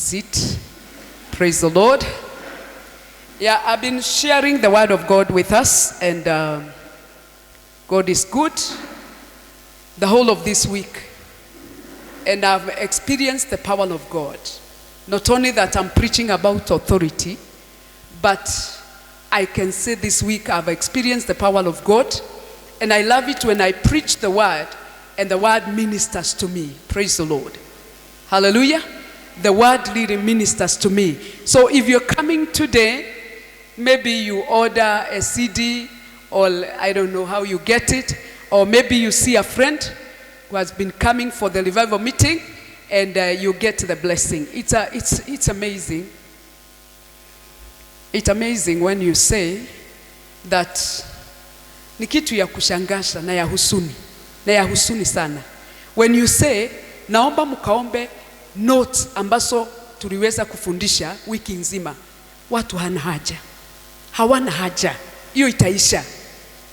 seat. Praise the Lord. Yeah, I've been sharing the word of God with us, and God is good the whole of this week. And I've experienced the power of God. Not only that I'm preaching about authority, but I can say this week I've experienced the power of God. And I love it when I preach the word and the word ministers to me. Praise the Lord. Hallelujah. The word really ministers to me. So if you're coming today, maybe you order a CD, or I don't know how you get it, or maybe you see a friend who has been coming for the revival meeting, and you get the blessing. It's amazing. It's amazing when you say that ni kitu ya kushangasha na ya husuni sana. When you say naomba mkaombe notes ambazo tuliweza kufundisha wiki nzima, watu hawana haja, hiyo itaisha.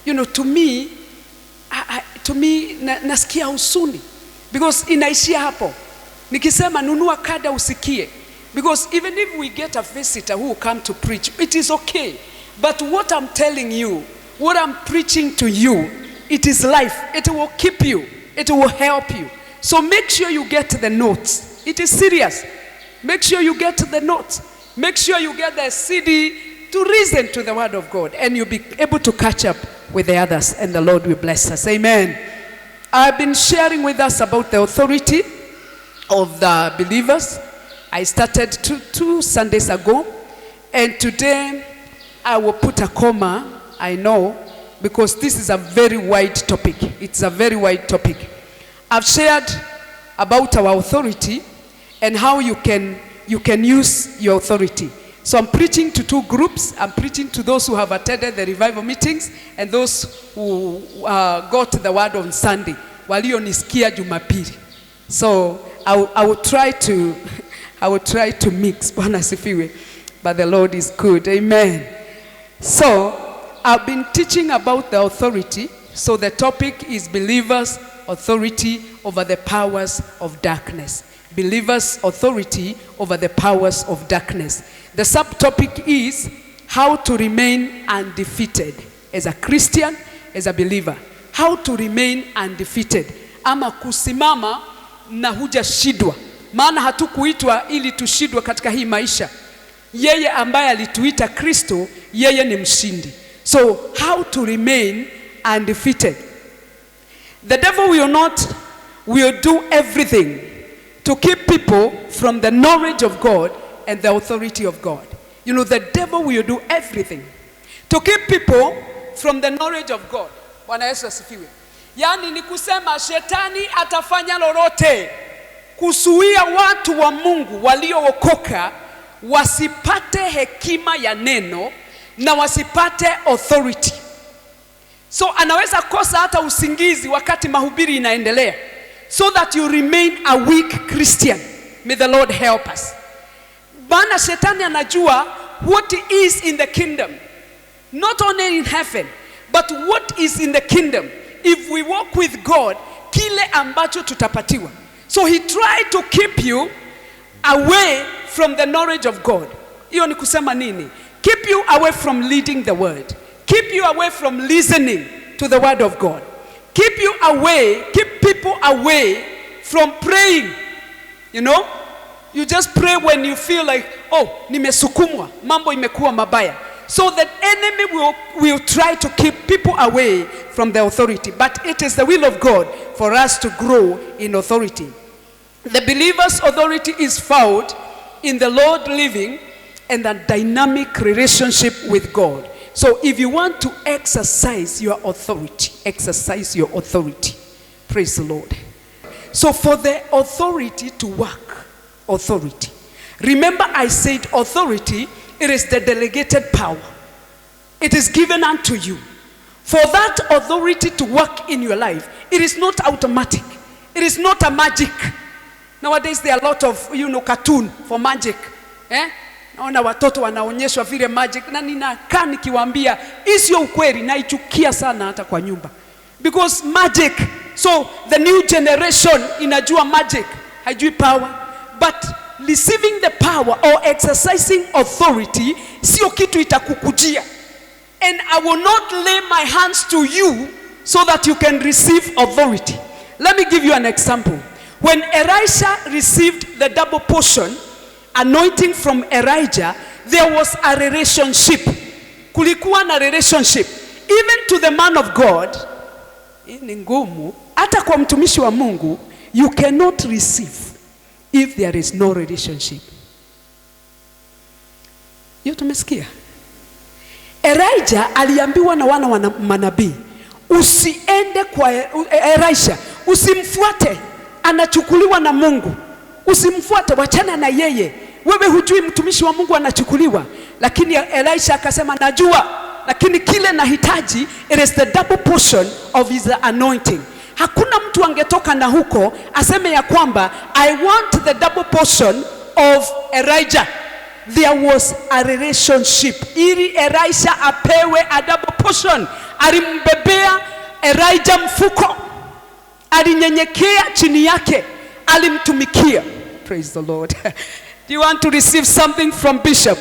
You know, to me nasikia husuni because inaishia hapo. Nikisema nunua kada usikie, because even if we get a visitor who will come to preach, it is okay. But what I'm telling you, what I'm preaching to you, it is life. It will keep you. It will help you. So make sure you get the notes. It is serious. Make sure you get the notes. Make sure you get the CD to listen to the word of God, and you'll be able to catch up with the others, and the Lord will bless us. Amen. I've been sharing with us about the authority of the believers. I started two Sundays ago, and today I will put a comma, I know, because this is a very wide topic. It's a very wide topic. I've shared about our authority and how you can use your authority. So I'm preaching to two groups. I'm preaching to those who have attended the revival meetings and those who got the word on Sunday. Walionisikia Jumapili. So I will try to mix. Bwana asifiwe. But the Lord is good. Amen. So I've been teaching about the authority. So the topic is believers' authority over the powers of darkness. Believers' authority over the powers of darkness. The subtopic is how to remain undefeated as a Christian, as a believer. How to remain undefeated. Ama kusimama na hujashindwa. Maana hatukuitwa ili tushindwe katika hii maisha. Yeye ambaye alituita Kristo, yeye ni mshindi. So how to remain undefeated. The devil will do everything to keep people from the knowledge of God and the authority of God. You know, the devil will do everything to keep people from the knowledge of God. Bwana Yesu asifiwe. Yani ni kusema shetani atafanya lolote kuzuia watu wa Mungu waliookoka wasipate hekima ya neno na wasipate authority. So anaweza kosa hata usingizi wakati mahubiri inaendelea, so that you remain a weak Christian. May the Lord help us. Bana shetani anajua what is in the kingdom. Not only in heaven, but what is in the kingdom. If we walk with God, kile ambacho tutapatiwa. So he tried to keep you away from the knowledge of God. Hiyo ni kusema nini? Keep you away from leading the word. Keep you away from listening to the word of God. Keep people away from praying. You know, you just pray when you feel like, oh, nimesukumwa, mambo imekuwa mabaya. So the enemy will try to keep people away from the authority. But it is the will of God for us to grow in authority. The believer's authority is found in the Lord living and a dynamic relationship with God. So if you want to exercise your authority, exercise your authority. Praise the Lord. So for the authority to work, authority. Remember I said authority, it is the delegated power. It is given unto you. For that authority to work in your life, it is not automatic. It is not a magic. Nowadays there are a lot of, cartoon for magic. Naona watoto wanaonyeshwa vile magic, na ninakaa nikiwaambia sio ukweli, naichukia sana hata kwa nyumba. Because magic, so the new generation inajua magic, haijui power. But receiving the power or exercising authority sio kitu itakukujia. And I will not lay my hands to you so that you can receive authority. Let me give you an example. When Elisha received the double portion anointing from Elijah, there was a relationship. Kulikuwa na relationship. Even to the man of God, ni ngumu, hata kwa mtumishi wa Mungu, you cannot receive if there is no relationship. Hiyo tumesikia. Elijah aliambiwa na wana wa manabii, usiende kwa Elisha, usimfuate, anachukuliwa na Mungu. Usimfuate, wachana na yeye. Wewe hujui mtumishi wa Mungu anachukuliwa. Lakini Elisha akasema najua, lakini kile nahitaji, it is the double portion of his anointing. Hakuna mtu angetoka na huko aseme ya kwamba I want the double portion of Elijah. There was a relationship. Ili Elisha apewe a double portion, alimbebea Elijah mfuko, alinyenyekea chini yake, alimtumikia. Praise the Lord. Do you want to receive something from Bishop?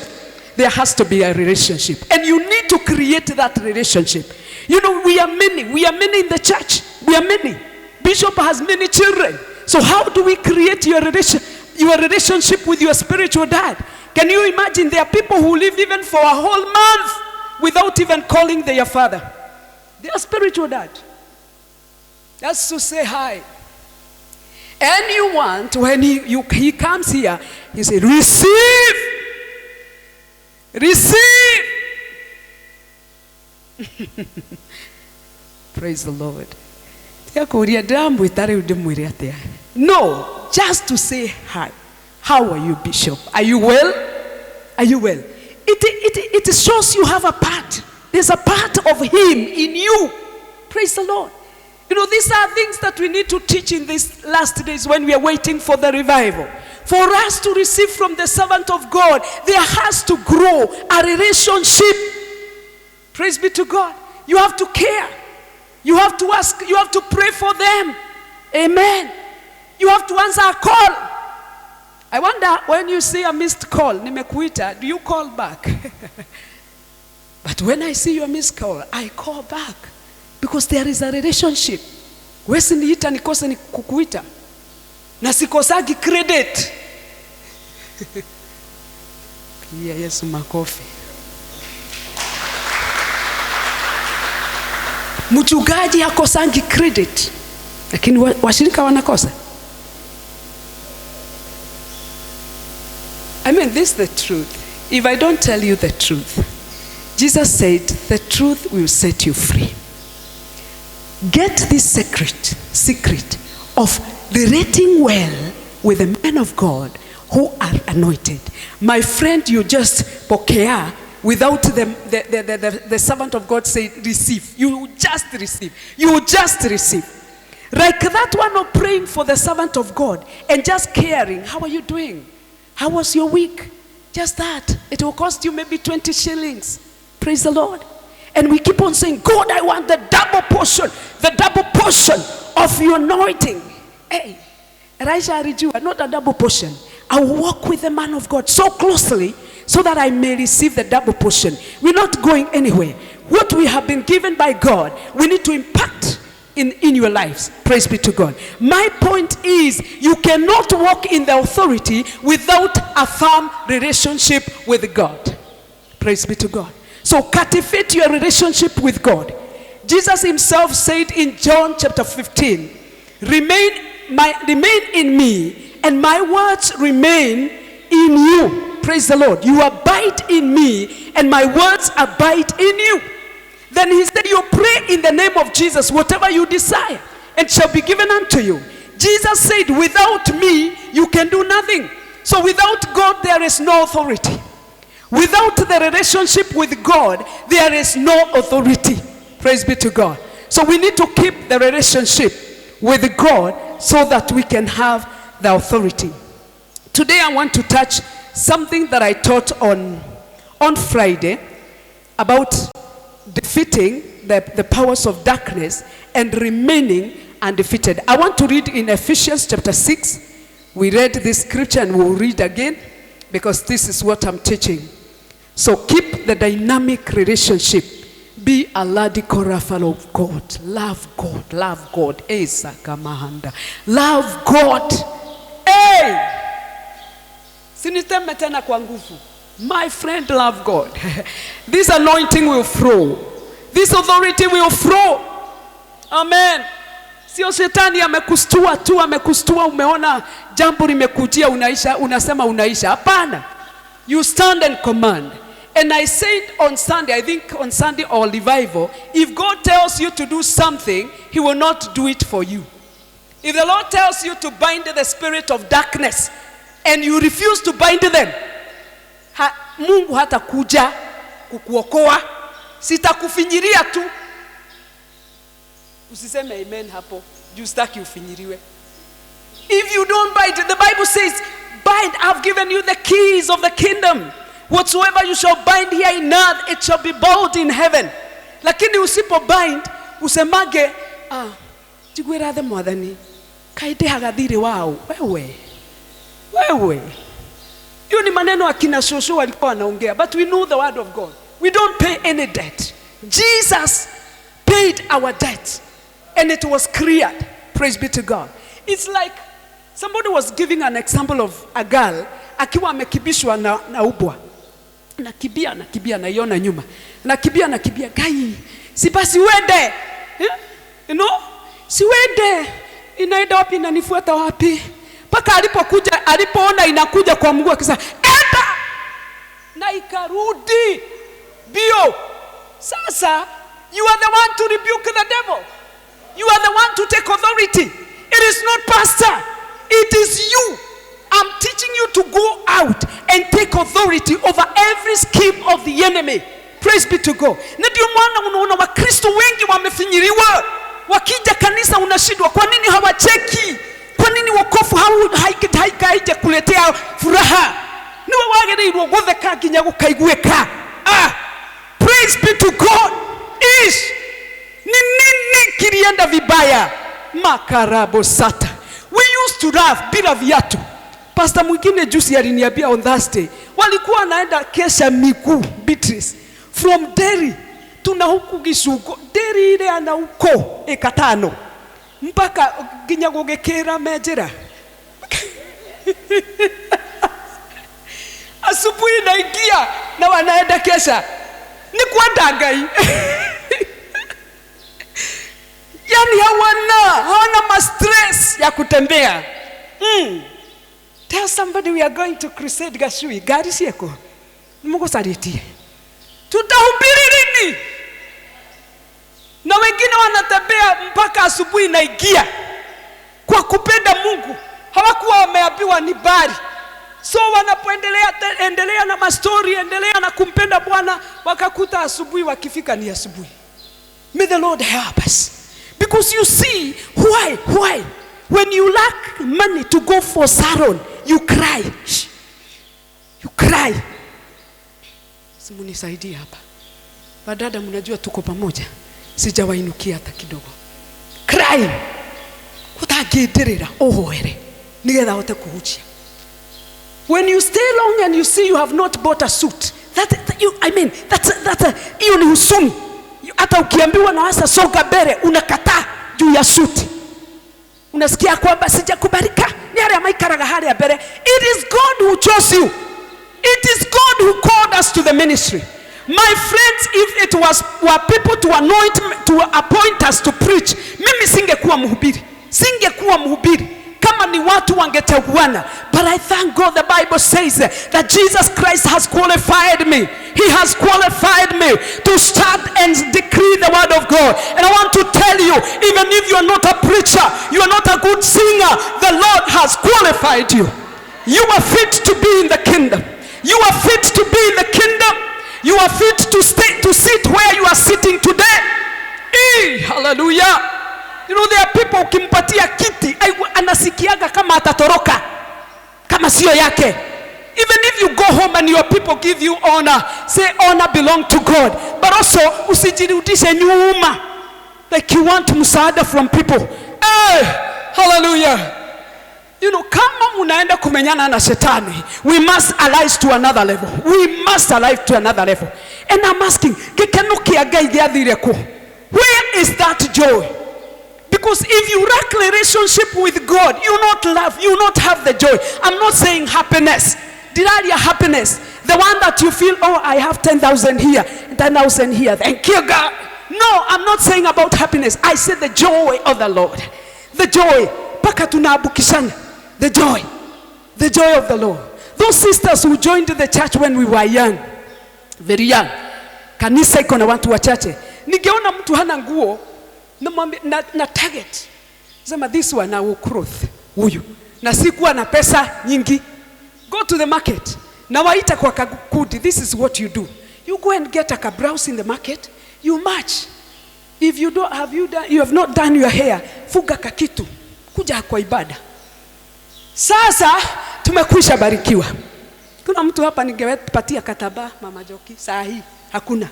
There has to be a relationship, and you need to create that relationship. You know, we are many in the church. We are many. Bishop has many children. So how do we create your relationship with your spiritual dad? Can you imagine there are people who live even for a whole month without even calling their father? Their spiritual dad. Just to say hi. And you want, when he comes here, he says, receive. Receive. Praise the Lord. No, just to say hi. How are you, Bishop? Are you well? Are you well? It shows you have a part. There's a part of him in you. Praise the Lord. You know, these are things that we need to teach in these last days when we are waiting for the revival. For us to receive from the servant of God, there has to grow a relationship. Praise be to God. You have to care. You have to ask. You have to pray for them. Amen. You have to answer a call. I wonder, when you see a missed call, nimekuita, do you call back? But when I see your missed call, I call back. Because there is a relationship. Wesi niita nikose ni kukuita. Na sikosagi credit. Pia Yesu makofi. Mchungaji hakosangi credit. Lakini washirika wanakosa. I mean, this is the truth. If I don't tell you the truth, Jesus said, the truth will set you free. Get this secret of relating well with the men of God who are anointed. My friend, you just pokea without the servant of God say receive. You just receive. You just receive. Like that one of praying for the servant of God and just caring. How are you doing? How was your week? Just that. It will cost you maybe 20 shillings. Praise the Lord. And we keep on saying, God, I want the double portion of your anointing. Hey, Elijah alijua, not a double portion. I will walk with the man of God so closely so that I may receive the double portion. We're not going anywhere. What we have been given by God, we need to impact in your lives. Praise be to God. My point is, you cannot walk in the authority without a firm relationship with God. Praise be to God. So cultivate your relationship with God. Jesus himself said in John chapter 15, remain in me and my words remain in you. Praise the Lord. You abide in me and my words abide in you. Then he said, you pray in the name of Jesus, whatever you desire, and shall be given unto you. Jesus said, without me, you can do nothing. So without God, there is no authority. Without the relationship with God, there is no authority. Praise be to God. So we need to keep the relationship with God so that we can have the authority. Today I want to touch something that I taught on Friday about defeating the powers of darkness and remaining undefeated. I want to read in Ephesians chapter 6 We read this scripture and we'll read again because this is what I'm teaching. So keep the dynamic relationship. Be a radical fellow of God. Love God. Love God. Love God. Hey! Siniteme tena kwa nguvu. My friend, love God. This anointing will flow. This authority will flow. Amen. Sio shetani amekustua tu, amekustua umeona jambo limekujia unaisha, unasema unaisha. Hapana. You stand and command. And I said on Sunday, I think on Sunday or revival, if God tells you to do something, he will not do it for you. If the Lord tells you to bind the spirit of darkness and you refuse to bind them, Mungu hata kuja kukuokoa, sitakufinyiria tu. Usiseme amen hapo, justaki ufinyiriwe. If you don't bind, the Bible says, bind, I've given you the keys of the kingdom. Whatsoever you shall bind here in earth, it shall be bound in heaven. Lakini usipo bind, usemage, jigwera the mwathani, kaide hagathiri wao, wewe. Hiyo ni maneno akina shosho walikuwa wanaongea, but we know the word of God. We don't pay any debt. Jesus paid our debt and it was cleared. Praise be to God. It's like somebody was giving an example of a girl akiwa amekibishwa na ubwa. Nakibia naiona nyuma. Nakibia gai. Si basi uende. You know? Si uende. Inaenda wapi inanifuata wapi? Paka alipoona inakuja kwa mguu akisema, "Enda!" Na ikarudi. Bio. Sasa you are the one to rebuke the devil. You are the one to take authority. It is not pastor. It is you. I'm teaching you to go out and take authority over every scheme of the enemy. Praise be to God. Na ndio maana unaona Wakristo wengi wamefinyiriwa. Wakija kanisa unashindwa. Kwa nini hawacheki? Kwa nini wokovu haija kuletea furaha? Niwe wagereirwo gutheka nginya gukaiguika. Praise be to God. Nini kilienda vibaya? Makarabo sata. We used to laugh bila viatu. Pastor mwingine juzi aliniambia on Thursday, walikuwa naenda kesha miguu Beatrice from Derry tuna huku Gisugo. Derry ile ana uko ekatano mpaka ginya gugekera mejera. Asubuhi naingia na wanaenda kesha. Ni kwenda ngai. Yani hawana ma stress ya kutembea. Tell somebody we are going to crusade Gashui. Gari sieko. Mungu saritie. Tutahubiri lini? Na wengine wanatembea mpaka asubuhi naingia. Kwa kupenda Mungu. Hawakuwa wameambiwa ni bari. So wanapoendelea na mastori, endelea na kumpenda Bwana, wakakuta asubuhi wakifika ni asubuhi. May the Lord help us. Because you see, why? When you lack money to go for salon, you cry. You cry. Simunisaidia hapa. Badada mnajua tuko pamoja. Sijawainukia hata kidogo. Cry. Kutagidirira ohoere. Nigetha hote kuhuchia. When you stay long and you see you have not bought a suit, that's hiyo ni husuni. Hata ukiambiwa na wasa soga bere unakataa juu ya suti. Unasikia kwamba sijakubarika ni hali amaikaraga hali ya bere. It is God who chose you. It is God who called us to the ministry. My friends, if it were people to appoint us to preach, mimi singekuwa mhubiri. Kama ni watu wangechaguana. But I thank God the Bible says that Jesus Christ has qualified me. He has qualified me to start and decree the word of God. And I want to tell you, even if you are not a preacher, you are not a good singer, the Lord has qualified you. You are fit to be in the kingdom. You are fit to be in the kingdom. You are fit to sit where you are sitting today. Hallelujah. You know, there are people ukimpatia kiti anasikiaga kama atatoroka kama sio yake. Even if you go home and your people give you honor, say honor belong to God. But also usijirudishe nyuma like you want msaada from people. Hallelujah. You know, kama unaenda kumenyana na shetani, we must arise to another level. We must arise to another level. And I'm asking, where is that joy? Because if you lack relationship with God, you not love, you not have the joy. I'm not saying happiness. Deny your happiness. The one that you feel, oh, I have 10,000 here, 10,000 here. Thank you, God. No, I'm not saying about happiness. I said the joy of the Lord. The joy. Paka tunaabukishana. The joy. The joy of the Lord. Those sisters who joined the church when we were young, very young. Kanisa iko na watu wachache. Ningeona mtu hana nguo na target. Sema this one will cloth. Huyu. Na sikuwa na pesa nyingi. Go to the market. Na waita kwa kakudi. This is what you do. You go and get a kabrowse in the market. You match. If you don't have you have not done your hair, fuga kakitu. Kuja kwa ibada. Sasa tumekwisha barikiwa. Kuna mtu hapa ningepatia kataba Mama Joki. Saa hii hakuna.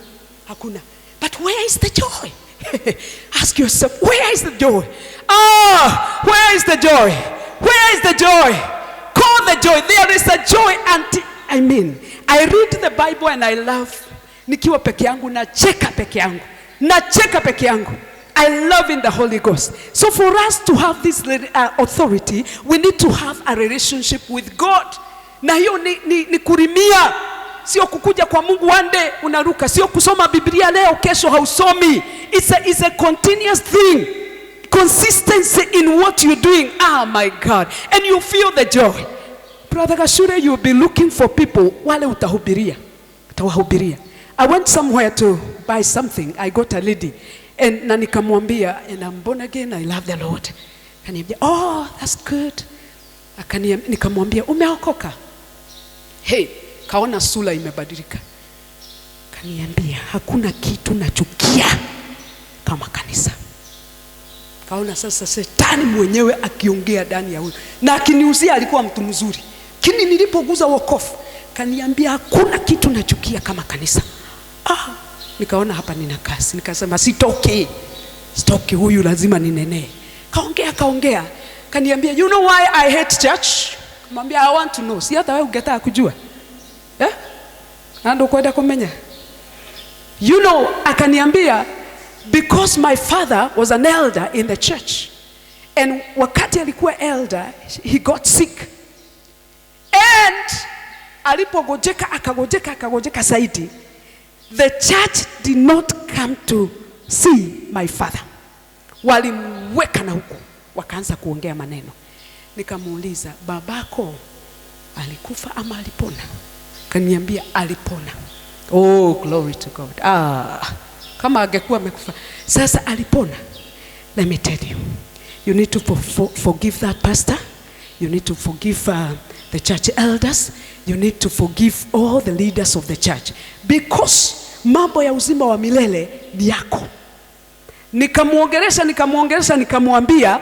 But where is the joy? Ask yourself, where is the joy? Where is the joy? Where is the joy? Call the joy. There is a joy I read the Bible and I love. Nikiwa peke yangu na cheka peke yangu. I love in the Holy Ghost. So for us to have this authority, we need to have a relationship with God. Na hiyo ni kurimia. Sio kukuja kwa Mungu one day unaruka. Sio kusoma Biblia leo kesho hausomi. It's a continuous thing. Consistency in what you're doing. Oh my God. And you feel the joy. Brother Gashure, you'll be looking for people. Wale utahubiria. I went somewhere to buy something. I got a lady. And na nikamwambia, and I'm born again, I love the Lord. Kaniambia, oh, that's good. Nikamwambia, umeokoka? Hey, kaona sura imebadilika. Kaniambia, hakuna kitu nachukia kama kanisa. Kaona sasa shetani mwenyewe akiongea ndani ya huyu. Na akiniuzia alikuwa mtu mzuri. Kini nilipoguza wokovu, kaniambia hakuna kitu nachukia kama kanisa. Nikaona hapa nina kasi. Nikasema sitoki huyu lazima ninene. Kaongea. Kaniambia, you know why I hate church? Kumwambia, I want to know. Si hata wewe ungetaka kujua. Nando kwenda kumenya. You know, akaniambia, because my father was an elder in the church. And wakati alikuwa elder, he got sick. And alipogojeka akagojeka zaidi. The church did not come to see my father. Walimweka na huko. Wakaanza kuongea maneno. Nikamuuliza, babako alikufa ama alipona? Kaniambia alipona. Oh, glory to God. Kama angekuwa amekufa. Sasa alipona. Let me tell you. You need to forgive that pastor. You need to forgive the church elders. You need to forgive all the leaders of the church. Because mambo ya uzima wa milele ni yako. Nikamwambia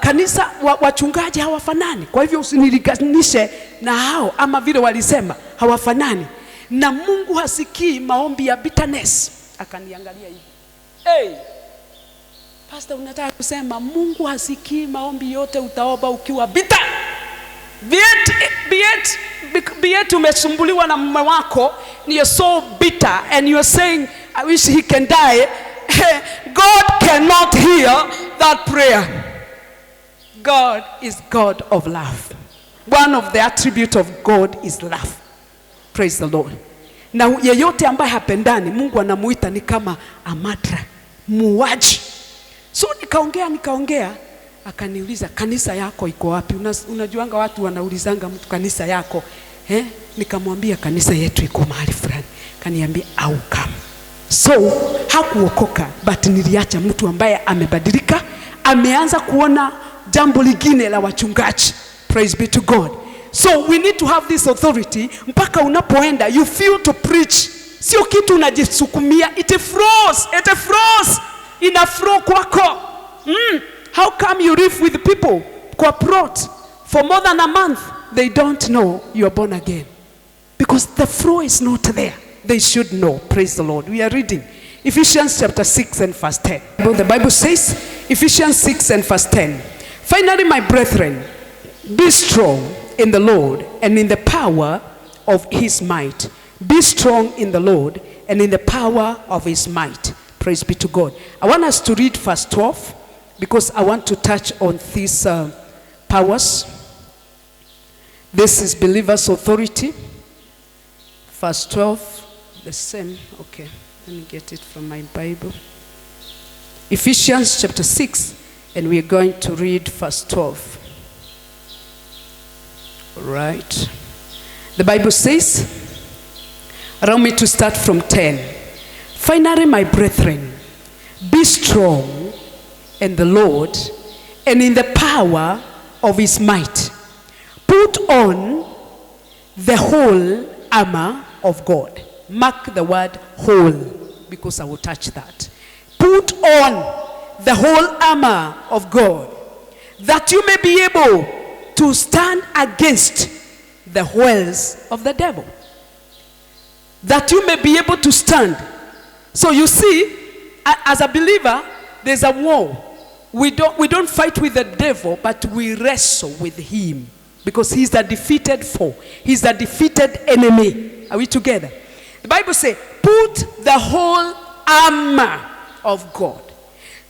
kanisa wachungaji hawafanani. Kwa hivyo usinilinganishe na hao ama vile walisema hawafanani. Na Mungu hasikii maombi ya bitterness. Akaniangalia hivi. Hey, pastor, unataka kusema Mungu hasikii maombi yote utaomba ukiwa bitter? Be it umesumbuliwa na mume wako, you're so bitter and you're saying, I wish he can die. God cannot hear that prayer. God is God of love. One of the attributes of God is love. Praise the Lord. Na yeyote ambaye hapendani, Mungu anamuita ni kama amadra, muwaji. So nikaongea, akaniuliza, kanisa yako iko wapi? Unajuanga watu wanaulizanga mtu kanisa yako. Nikamwambia kanisa yetu iko mahali fulani. Kaniambia, au come. So hakuokoka, but niliacha mtu ambaye amebadilika, ameanza kuona jambo lingine la wachungaji. Praise be to God. So we need to have this authority. Mpaka unapoenda, you feel to preach. Sio kitu unajisukumia. It flows. Ina flow kwako. How come you live with people kwa plot for more than a month? They don't know you are born again. Because the flow is not there. They should know. Praise the Lord. We are reading Ephesians chapter 6 and verse 10. The Bible says, Ephesians 6 and verse 10. Finally, my brethren, Be strong in the Lord and in the power of his might. Be strong in the Lord and in the power of his might. Praise be to God. I want us to read verse 12 because I want to touch on these powers. This is believer's authority. Verse 12, the same. Okay, let me get it from my Bible. Ephesians chapter 6, and we are going to read verse 12. All right. The Bible says, allow me to start from 10. Finally, my brethren, be strong in the Lord and in the power of his might. Put on the whole armor of God. Mark the word whole, because I will touch that. Put on the whole armor of God, that you may be able to stand against the wiles of the devil. That you may be able to stand. So you see, as a believer, there's a war. We don't fight with the devil, but we wrestle with him. Because he's the defeated foe. He's the defeated enemy. Are we together? The Bible says, put the whole armor of God.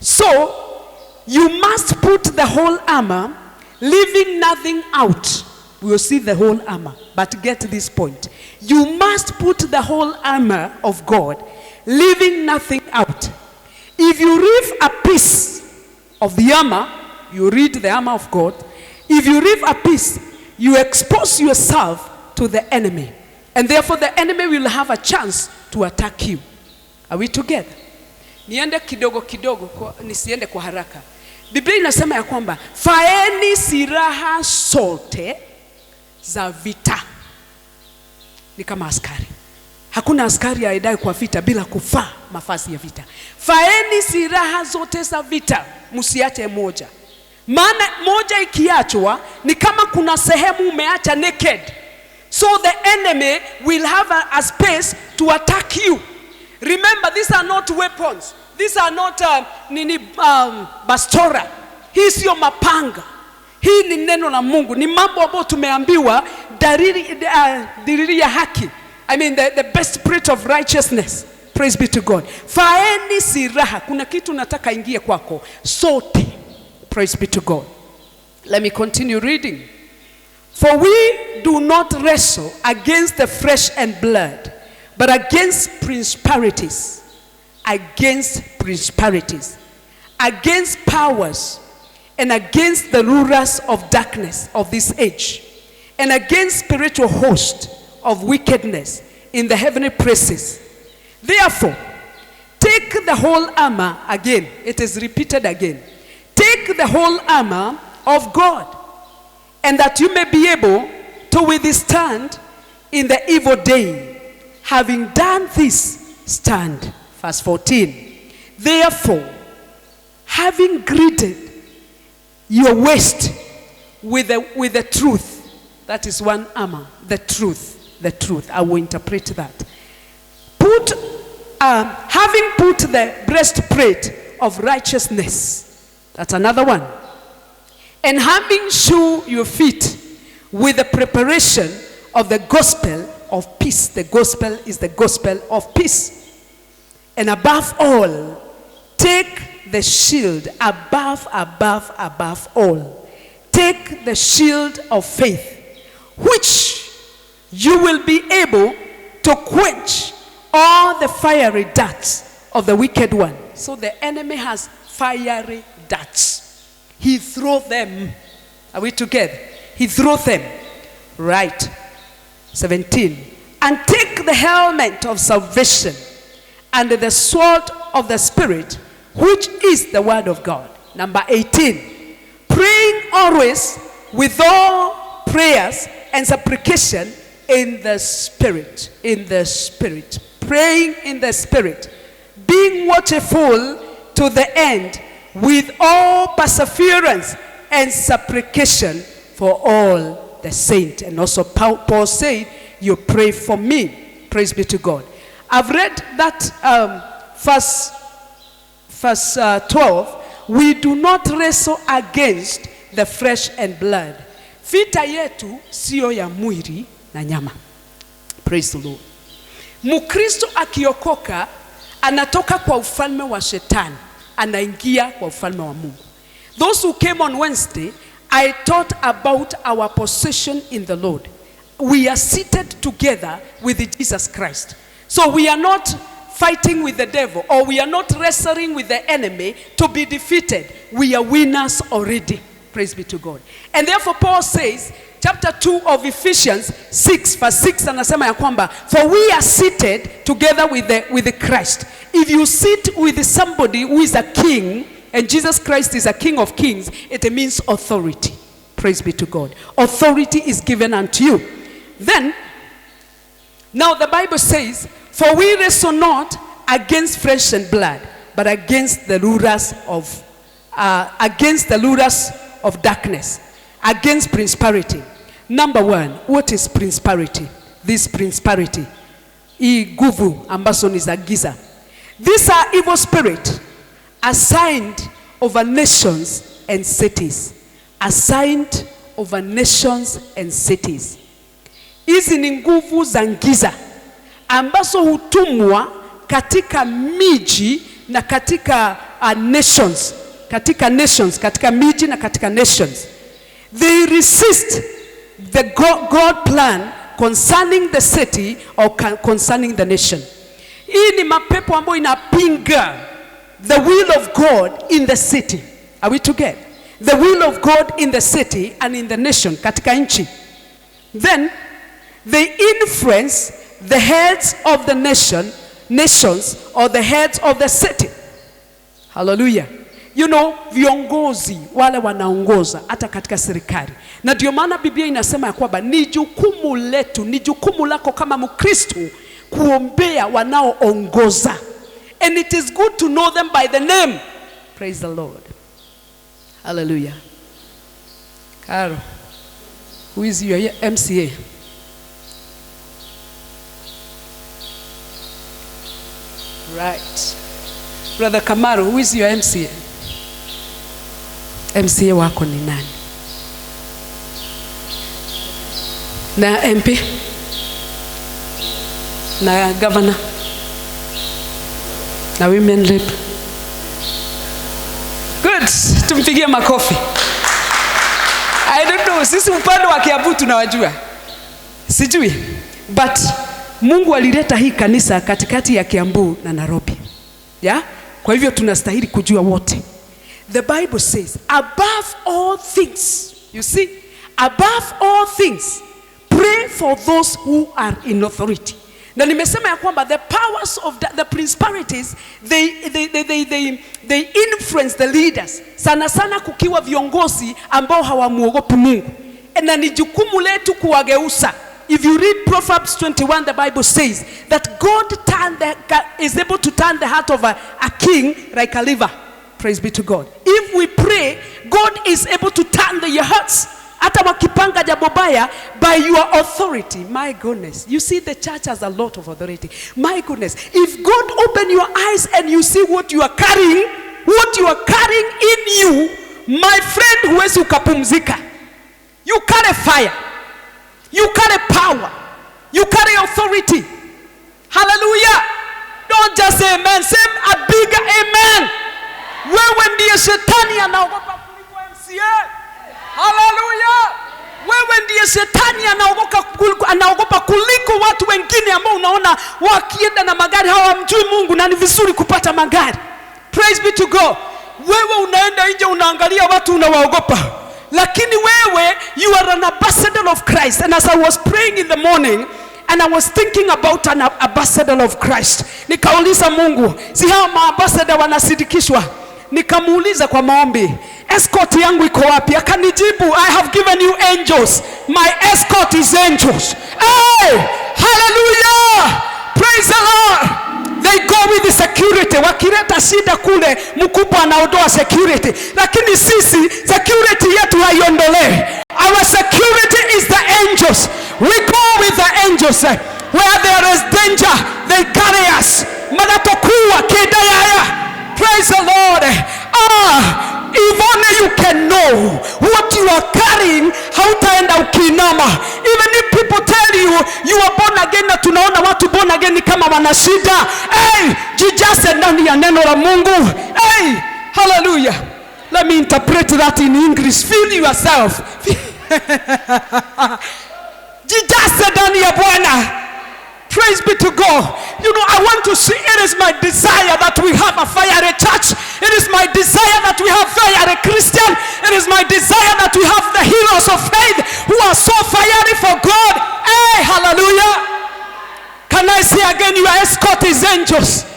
So, you must put the whole armor, leaving nothing out. We will see the whole armor. But get this point. You must put the whole armor of God, leaving nothing out. If you leave a piece of the armor, you read the armor of God. If you leave a piece, you expose yourself to the enemy. And therefore the enemy will have a chance to attack you. Are we together? Niende kidogo kidogo, nisiende kwa haraka. Biblia inasema ya kwamba faeni silaha zote za vita. Ni kama askari. Hakuna askari aendaye kwa vita bila kuvaa mavazi ya vita. Faeni silaha zote za vita, msiache moja. Maana moja ikiachwa ni kama kuna sehemu umeacha naked. So the enemy will have a space to attack you. Remember, these are not weapons. These are not bastora. Hii sio mapanga. Hii ni neno la Mungu. Ni mambo ambayo tumeambiwa dalili ya haki. I mean the best spirit of righteousness. Praise be to God. Faeni silaha. Kuna kitu nataka ingie kwako. Sote. Praise be to God. Let me continue reading. For we do not wrestle against the flesh and blood, but against principalities, against powers, and against the rulers of darkness of this age, and against spiritual hosts of wickedness in the heavenly places. Therefore, take the whole armor again. It is repeated again. Take the whole armor of God, and that you may be able to withstand in the evil day. Having done this, stand. Verse 14. Therefore, having girded your waist with the truth, that is one armor, the truth. I will interpret that. Having put the breastplate of righteousness, that's another one. And having shoe your feet with the preparation of the gospel of peace. The gospel is the gospel of peace. And above all, take the shield above all. Take the shield of faith, which you will be able to quench all the fiery darts of the wicked one. So the enemy has fiery darts. He threw them. Are we together? He threw them. Right. 17. And take the helmet of salvation and the sword of the Spirit, which is the word of God. Number 18. Praying always with all prayers and supplication in the Spirit. In the Spirit. Praying in the Spirit. Being watchful to the end with all perseverance and supplication for all the saints. And also Paul said, you pray for me. Praise be to God. I've read that verse 12. We do not wrestle against the flesh and blood. vita yetu sio ya mwili na nyama. Praise the Lord. Mkristo akiokoka anatoka kwa ufalme wa shetani, anaingia kwa ufalme wa Mungu. Those who came on Wednesday, I taught about our position in the Lord. We are seated together with Jesus Christ. So we are not fighting with the devil, or we are not wrestling with the enemy to be defeated. We are winners already. Praise be to God. And therefore Paul says, chapter 2 of Ephesians 6 verse 6, anasema ya kwamba, for we are seated together with the Christ. If you sit with somebody who is a king, and Jesus Christ is a King of Kings, it means authority. Praise be to God. Authority is given unto you. Then, now the Bible says, for we wrestle not against flesh and blood, but against the rulers of darkness, against principality. Number one, what is principality? This principality, nguvu ambazo ni za giza. These are evil spirits assigned over nations and cities. Assigned over nations and cities. Hizi ni nguvu za giza ambazo hutumwa katika miji na katika nations, katika miji na katika nations. They resist the God plan concerning the city or concerning the nation. Hii ni mapepo ambayo inapinga the will of God in the city. Are we together? The will of God in the city and in the nation, katika nchi. Then they influence the heads of the nations or the heads of the city. Hallelujah. You know, viongozi wale wanaongoza hata katika serikali. Na ndio maana Biblia inasema ya kwamba ni jukumu letu, ni jukumu lako kama Mkristo kuombea wanaoongoza. And it is good to know them by the name. Praise the Lord. Hallelujah. Carol, who is your MCA? Right. Brother Kamaru, who is your MCA? MCA wako ni nani? Na MP? Na governor? Na women rep? Good. Tumpigie makofi. I don't know, sisi upande wa Kiambu tunawajua. Sijui. But Mungu alileta hii kanisa katikati ya Kiambu na Nairobi. Yeah? Kwa hivyo tunastahili kujua wote. The Bible says, above all things, you see, above all things, pray for those who are in authority. Na nimesema ya kwamba the powers of the principalities, they influence the leaders. Sana sana kukiwa viongozi ambao hawamuogopi Mungu. Na ni jukumu letu kuwageuza. If you read Proverbs 21, the Bible says that God is able to turn the heart of a king like a liver. Praise be to God. If we pray, God is able to turn your hearts. Hata wakipanga jambo baya by your authority. My goodness. You see, the church has a lot of authority. My goodness. If God open your eyes and you see what you are carrying in you, my friend, huwezi ukapumzika. You carry fire. You carry power. You carry authority. Hallelujah. Don't just say amen. Say a bigger amen. Wewe ndiye shetani anaogopa kuliko MCA. Hallelujah. Wewe ndiye shetani anaogopa kuliko watu wengine ambao unaona wakienda na magari hawamjui Mungu na ni vizuri kupata magari. Praise be to God. Wewe unaenda nje unaangalia watu unawaogopa. Lakini wewe, you are an ambassador of Christ. And as I was praying in the morning, and I was thinking about an ambassador of Christ, nikauliza Mungu, si hao maambassador wanasidikishwa? Nikamuuliza kwa maombi, escort yangu iko wapi? Akanijibu, I have given you angels. My escort is angels. Hey! Hallelujah! Praise the Lord! They go with the security. Wakileta shida kule, mkubwa anaondoa security. Lakini sisi, security yetu haiondolewi. Our security is the angels. We go with the angels. Where there is danger, they carry us. Manatokuwa kedayaya. Praise the Lord. If only you can know what you you are carrying, hautaenda ukinama. Even if people tell you you are born again, na tunaona watu born again kama wana shida. Hey, jijaze ndani ya neno la Mungu. Hey, hallelujah. Let me interpret that in English. Feel yourself. Jijaze ndani ya Bwana. Praise be to God. You know, I want to see, it is my desire that we have a fiery church. It is my desire that we have fiery Christian. It is my desire that we have the heroes of faith who are so fiery for God. Hey, hallelujah. Can I say again, your escort is angels.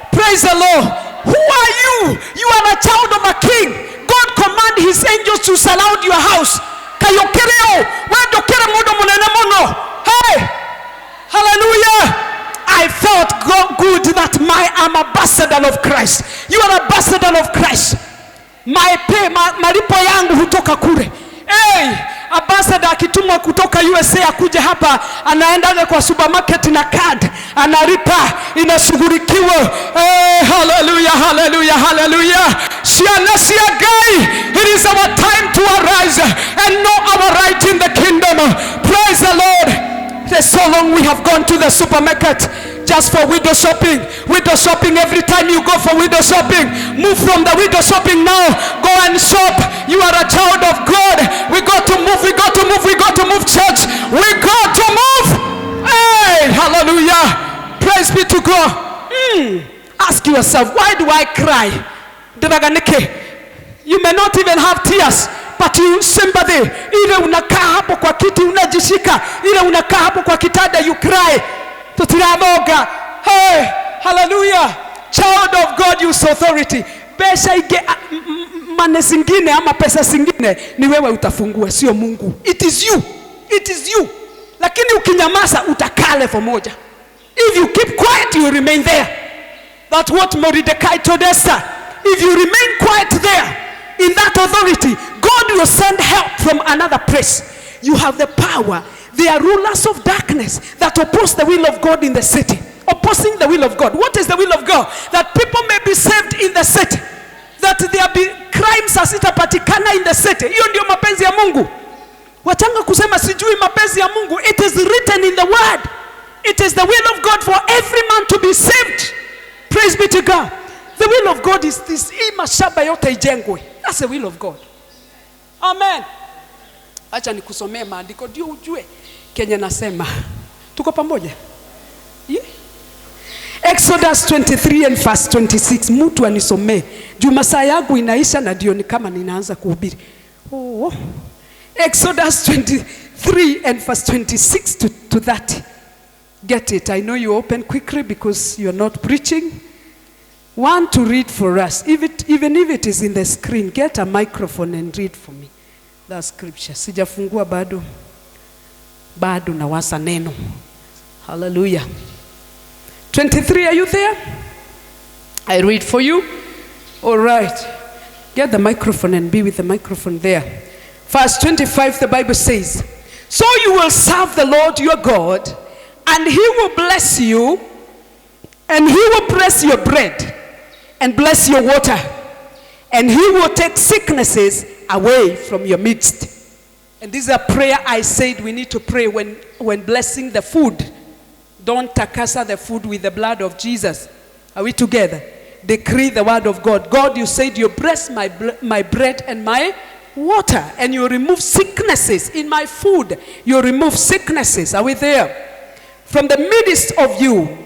Praise the Lord. Who are you? You are a child of a king. God command his angels to surround your house. Kayokereo, wendo kere mudo munene muno. Hey! Hallelujah. I felt good that I'm ambassador of Christ. You are ambassador of Christ. My pay, malipo yangu hutoka kule. Hey, ambassador akitumwa kutoka USA akuje hapa, anaenda kwa supermarket na card, analipa, inashughulikiwa. Hey, hallelujah, hallelujah, hallelujah. Sia guy, it is our time to arise and know our right in the kingdom. Praise the Lord. There's so long we have gone to the supermarket just for window shopping. Window shopping, every time you go for window shopping, move from the window shopping now. Go and shop. You are a child of God. We got to move, we got to move, we got to move, church. We got to move. Hey, hallelujah. Praise be to God. Ask yourself, why do I cry? You may not even have tears, but you sympathy. Ile unakaa hapo kwa kiti unajishika, ile unakaa hapo kwa kitanda you cry. Tutiraboga. Hey, hallelujah. Child of God, use authority. Pesa ige mane zingine ama pesa zingine ni wewe utafungua, sio Mungu. It is you. It is you. Lakini ukinyamaza utakaa level moja. If you keep quiet, you remain there. That's what Mordecai told Esther. If you remain quiet there, in that authority, God will send help from another place. You have the power. They are rulers of darkness that oppose the will of God in the city. Opposing the will of God. What is the will of God? That people may be saved in the city. That there be crimes asitapatikana in the city. Hiyo ndio mapenzi ya Mungu. Watanga kusema sijui mapenzi ya Mungu. It is written in the word. It is the will of God for every man to be saved. Praise be to God. The will of God is this. Mashamba yote ijengwe. That's the will of God. Amen. Acha nikusomee maandiko ndio ujue Kenya nasema. Tuko pamoja? Yeah. Exodus 23 and verse 26. Mtu anisomee. Juu masaa yangu inaisha na ndio ni kama ninaanza kuhubiri. Oh. Exodus 23 and verse 26 to 30. Get it. I know you open quickly because you're not preaching. Want to read for us, even if it is in the screen. Get a microphone and read for me that scripture. Sijafungua bado na wasa neno. Hallelujah. 23, are you there? I read for you. All right. Get the microphone and be with the microphone there. Verse 25, the Bible says, so you will serve the Lord your God, and he will bless you, and he will bless your bread and bless your water, and he will take sicknesses away from your midst. And this is a prayer I said we need to pray when blessing the food. Don't takasa the food with the blood of Jesus. Are we together? Decree the word of God. God, you said you bless my bread and my water, and you remove sicknesses in my food. You remove sicknesses. Are we there? From the midst of you.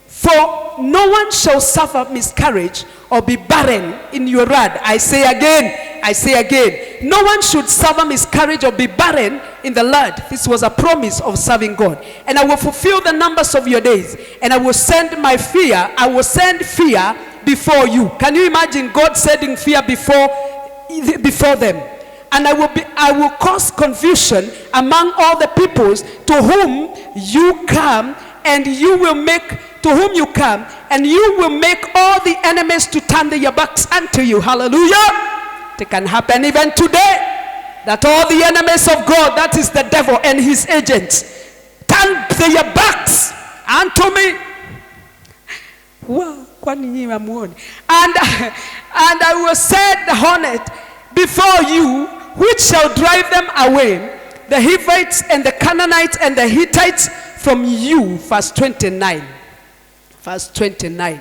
For no one shall suffer miscarriage or be barren in your rod. I say again, no one should suffer miscarriage or be barren in the Lord. This was a promise of serving God. And I will fulfill the numbers of your days, and I will send fear before you. Can you imagine God sending fear before them? And I will cause confusion among all the peoples to whom you come, and you will make all the enemies to turn their backs unto you. Hallelujah. It can happen even today that all the enemies of God, that is the devil and his agents, turn their backs unto me. And I will send the hornet before you, which shall drive them away, the Hivites and the Canaanites and the Hittites from you. Verse 29. Verse 29.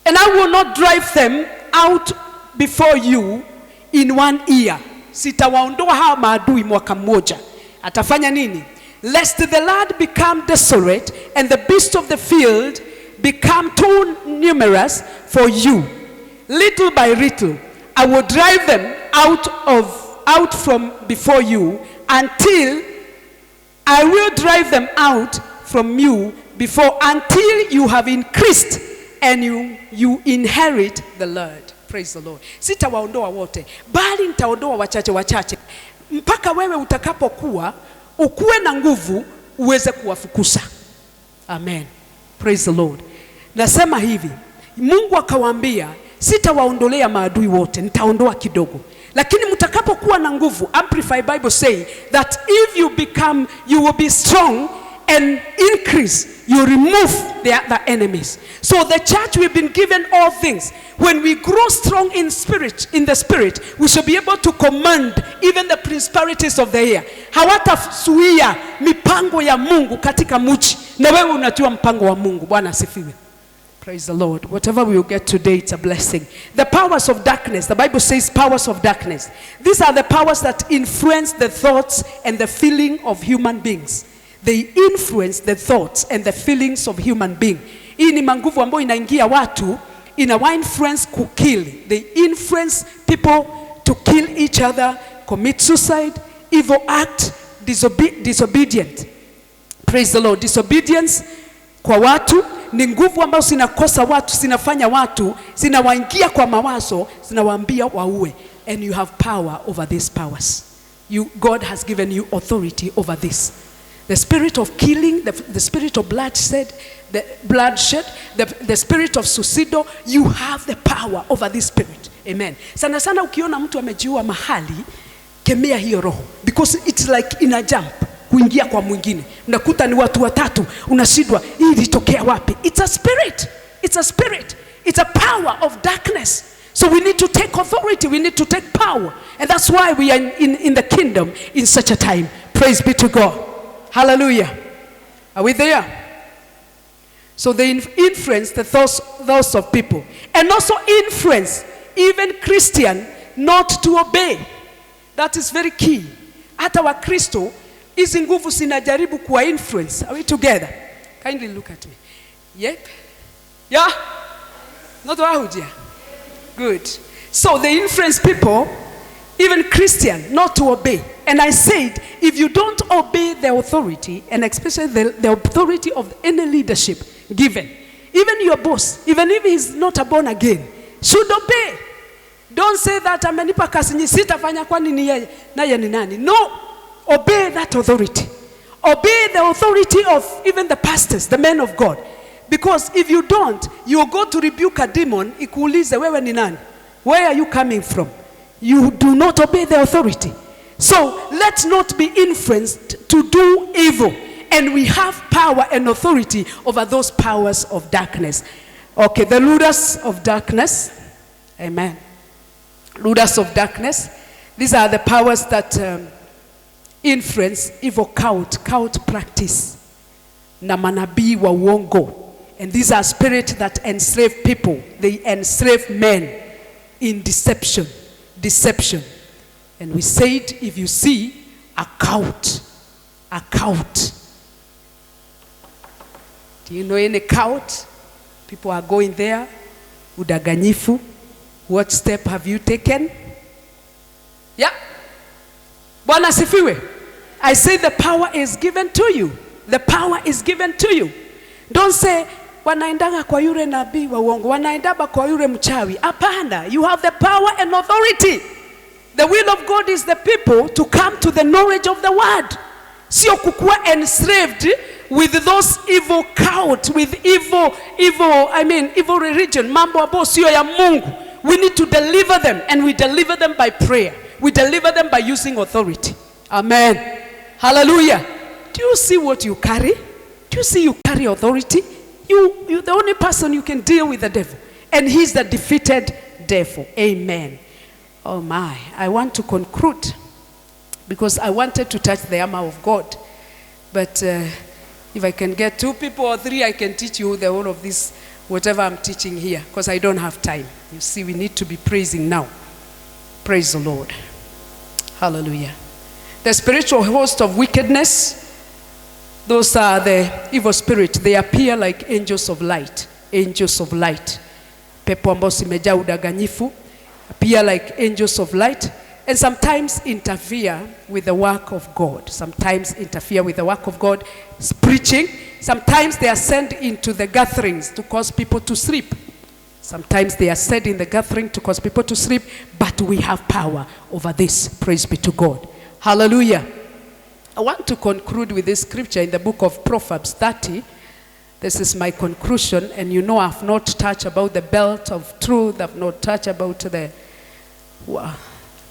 And I will not drive them out before you in 1 year. Sitawaondoa hao maadui mwaka mmoja. Atafanya nini? Lest the land become desolate and the beasts of the field become too numerous for you. Little by little, I will drive them out from before you until I will drive them out from you until you have increased and you inherit the land. Praise the Lord. Sitawaondoa wote, bali nitaondoa wachache mpaka wewe utakapokuwa ukuwe na nguvu uweze kuwafukuza. Amen. Praise the Lord. Nasema hivi, Mungu akawaambia sitawaondolea maadui wote, nitaondoa kidogo. Lakini mtakapokuwa na nguvu, Amplified Bible say that if you will be strong and increase, you remove the other enemies. So the church, we've been given all things. When we grow strong in the spirit, we shall be able to command even the principalities of the air. Hawatazuia mipango ya Mungu katika mji. Na wewe unajua mpango wa Mungu. Bwana asifiwe. Praise the Lord. Whatever we will get today, it's a blessing. The powers of darkness. The Bible says powers of darkness. These are the powers that influence the thoughts and the feeling of human beings. They influence the thoughts and the feelings of human being. Hii ni manguvu ambayo inaingia watu, inawa influence kukill. They influence people to kill each other, commit suicide, evil act, disobedient. Praise the Lord. Disobedience kwa watu ni nguvu ambazo zinakosa watu, zinafanya watu, zinawaingia kwa mawazo, zinawaambia waue. And you have power over these powers. God has given you authority over this. The spirit of killing, the spirit of bloodshed, the spirit of suicidal, you have the power over this spirit. Amen. Sana sana ukiona mtu amejiua mahali, kemea hiyo roho. Because it's like in a jump. Kuingia kwa mwingine. Unakuta ni watu watatu, unashindwa hii ilitokea wapi? It's a spirit. It's a spirit. It's a power of darkness. So we need to take authority. We need to take power. And that's why we are in the kingdom in such a time. Praise be to God. Hallelujah. Are we there? So they influence the thoughts of people. And also influence even Christian not to obey. That is very key. Hata wa Kristo, hizi nguvu zinajaribu kuwa influence. Are we together? Kindly look at me. Yep. Yeah? Not loud, yeah. Good. So they influence people, even Christian, not to obey. And I said, if you don't obey the authority, and especially the authority of any leadership given, even your boss, even if he's not a born again, should obey. Don't say that amenipa kazi sitafanya kwani ni yeye naye ni nani. No. Obey that authority. Obey the authority of even the pastors, the men of God. Because if you don't, you go to rebuke a demon, ikuulize wewe ni nani? Where are you coming from? You do not obey the authority. So let's not be influenced to do evil. And we have power and authority over those powers of darkness. Okay, the rulers of darkness. Amen. Rulers of darkness. These are the powers that influence evil cult practice na manabii wa uongo. And these are spirits that enslave people. They enslave men in deception. And we said, if you see a cult, do you know any cult? People are going there. Udanganyifu. What step have you taken? Yeah. Bwana sifiwe. I say the power is given to you. The power is given to you. Don't say wanaendanga kwa yule nabii wa uongo, wanaendaba kwa yule mchawi. Hapana, you have the power and authority. The will of God is the people to come to the knowledge of the word. Sio kukua enslaved with those evil cults, with evil religion. Mambo ambayo sio ya Mungu. We need to deliver them, and we deliver them by prayer. We deliver them by using authority. Amen. Hallelujah. Do you see what you carry? Do you see you carry authority? You're the only person you can deal with the devil. And he's the defeated devil. Amen. Oh my, I want to conclude because I wanted to touch the armor of God. But if I can get 2 people or 3, I can teach you the whole of this, whatever I'm teaching here, because I don't have time. You see, we need to be praising now. Praise the Lord. Hallelujah. The spiritual host of wickedness, those are the evil spirits. They appear like angels of light. Angels of light. Pepo ambao zimejaa udanganyifu appear like angels of light, and sometimes interfere with the work of God. Sometimes interfere with the work of God, preaching. Sometimes they are sent into the gatherings to cause people to sleep. Sometimes they are sent in the gathering to cause people to sleep, but we have power over this. Praise be to God. Hallelujah. I want to conclude with this scripture in the book of Proverbs 30. This is my conclusion, and you know I've not touched about the belt of truth. I've not touched about the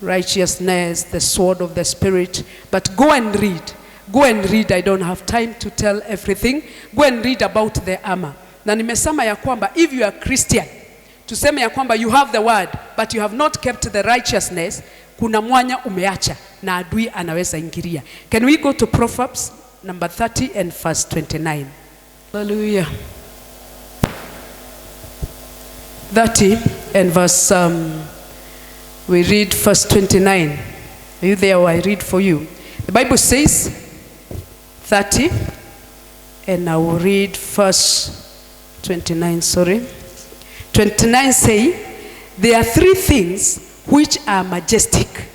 righteousness, the sword of the Spirit. But go and read. Go and read. I don't have time to tell everything. Go and read about the armor. Na nimesema ya kwamba if you are Christian, tuseme ya kwamba you have the word, but you have not kept the righteousness, kuna mwanya umeacha na adui anaweza ingilia. Can we go to Proverbs number 30 and verse 29? Hallelujah. 30 and verse, we read verse 29. Are you there or I read for you? The Bible says 30, and I will read verse 29, sorry. 29 say, there are 3 things which are majestic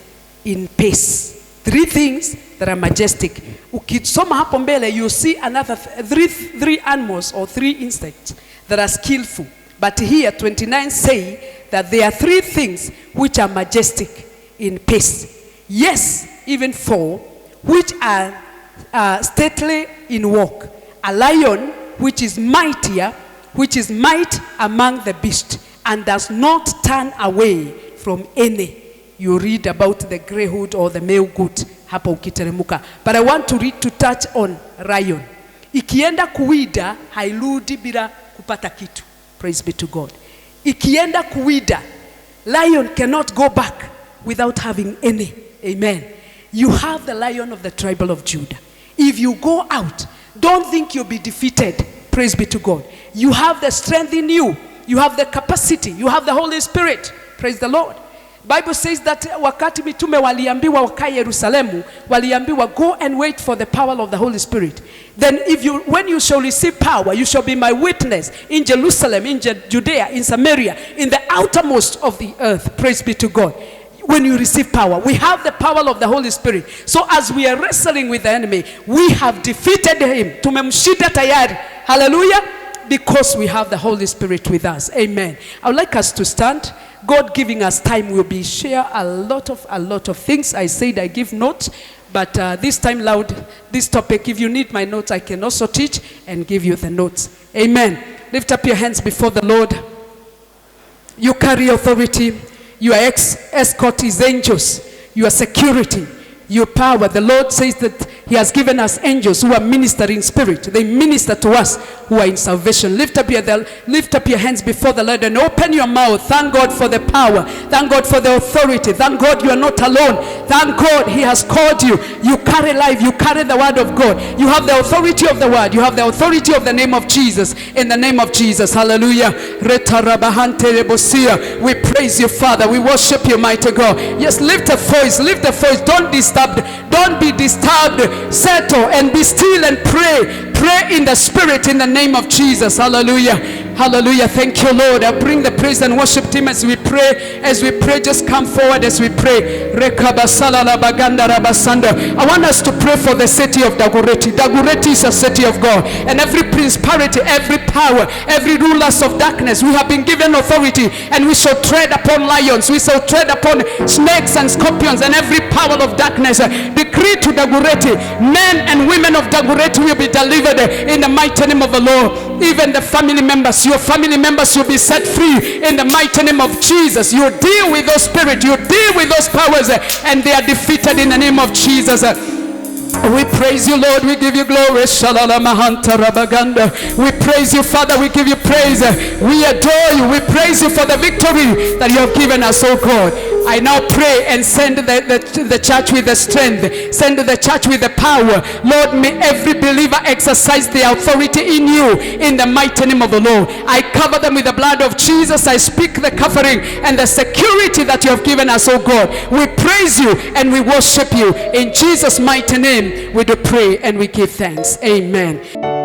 in pace. 3 things that are majestic. Ukisoma hapo mbele, you see another 3 animals or 3 insects that are skillful. But here 29 say that there are 3 things which are majestic in pace. Yes, even 4 which are stately in walk. A lion which is mightier, which is might among the beasts, and does not turn away from any. You read about the greyhound or the male goat hapo ukiteremuka. But I want to touch on lion. Ikienda kuwida hairudi bila kupata kitu. Praise be to God. Ikienda kuwida, lion cannot go back without having any. Amen. You have the lion of the tribe of Judah. If you go out, don't think you'll be defeated. Praise be to God. You have the strength in you. You have the capacity. You have the Holy Spirit. Praise the Lord. Bible says that wakati mitume waliambiwa wakae Yerusalemu, waliambiwa go and wait for the power of the Holy Spirit. Then when you shall receive power, you shall be my witness in Jerusalem, in Judea, in Samaria, in the outermost of the earth. Praise be to God. When you receive power, we have the power of the Holy Spirit. So as we are wrestling with the enemy, we have defeated him. Tumemshinda tayari. Hallelujah. Because we have the Holy Spirit with us. Amen. I would like us to stand. God giving us time will be share a lot of things. I said I give notes, but this time loud, this topic, if you need my notes, I can also teach and give you the notes. Amen. Lift up your hands before the Lord. You carry authority. Your escort is angels. Your security, your power. The Lord says that he has given us angels who are ministering spirit. They minister to us who are in salvation. Lift up your hands before the Lord and open your mouth. Thank God for the power. Thank God for the authority. Thank God you are not alone. Thank God he has called you. You carry life. You carry the word of God. You have the authority of the word. You have the authority of the name of Jesus. In the name of Jesus. Hallelujah. We praise you, Father. We worship you, mighty God. Yes, lift a voice. Lift a voice. Don't disturb. Don't be disturbed. Settle and be still and pray. Pray in the Spirit in the name of Jesus. Hallelujah. Hallelujah. Thank you, Lord. I bring the praise and worship team as we pray. As we pray, just come forward as we pray. I want us to pray for the city of Dagoretti. Dagoretti is a city of God. And every principality, every power, every rulers of darkness, we have been given authority, and we shall tread upon lions. We shall tread upon snakes and scorpions and every power of darkness. Decree to Dagoretti, men and women of Dagoretti will be delivered in the mighty name of the Lord. Even the family members, your family members will be set free in the mighty name of Jesus. You deal with those spirits, you deal with those powers, and they are defeated in the name of Jesus. We praise you, Lord. We give you glory. We praise you, Father. We give you praise. We adore you. We praise you for the victory that you have given us, oh God. I now pray and send the church with the strength, send the church with the power. Lord, may every believer exercise the authority in you, in the mighty name of the Lord. I cover them with the blood of Jesus. I speak the covering and the security that you have given us, oh God. We praise you and we worship you. In Jesus' mighty name we do pray and we give thanks. Amen.